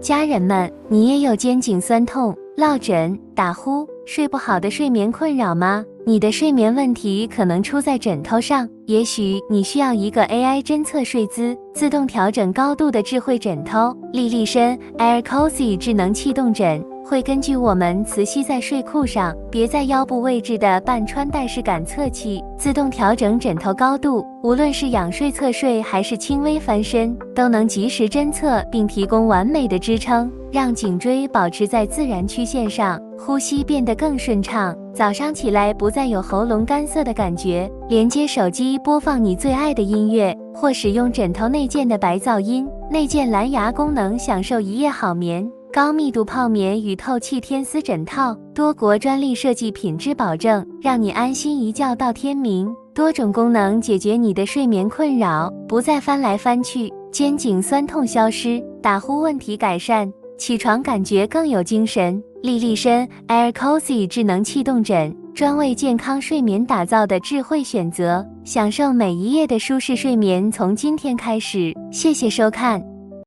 家人们，你也有肩颈酸痛、落枕、打呼、睡不好的睡眠困扰吗？你的睡眠问题可能出在枕头上，也许你需要一个 AI 侦测睡姿、自动调整高度的智慧枕头。莉莉绅 Air Cozy 智能气动枕会根据我们磁吸在睡裤上、别在腰部位置的半穿戴式感测器，自动调整枕头高度。无论是仰睡侧睡还是轻微翻身，都能及时侦测并提供完美的支撑，让颈椎保持在自然曲线上，呼吸变得更顺畅。早上起来不再有喉咙干涩的感觉。连接手机播放你最爱的音乐，或使用枕头内建的白噪音、内建蓝牙功能，享受一夜好眠。高密度泡棉与透气天丝枕套，多国专利设计，品质保证，让你安心一觉到天明。多种功能解决你的睡眠困扰，不再翻来翻去，肩颈酸痛消失，打呼问题改善，起床感觉更有精神。莉莉绅 Air Cozy 智能气动枕，专为健康睡眠打造的智慧选择，享受每一夜的舒适睡眠。从今天开始，谢谢收看。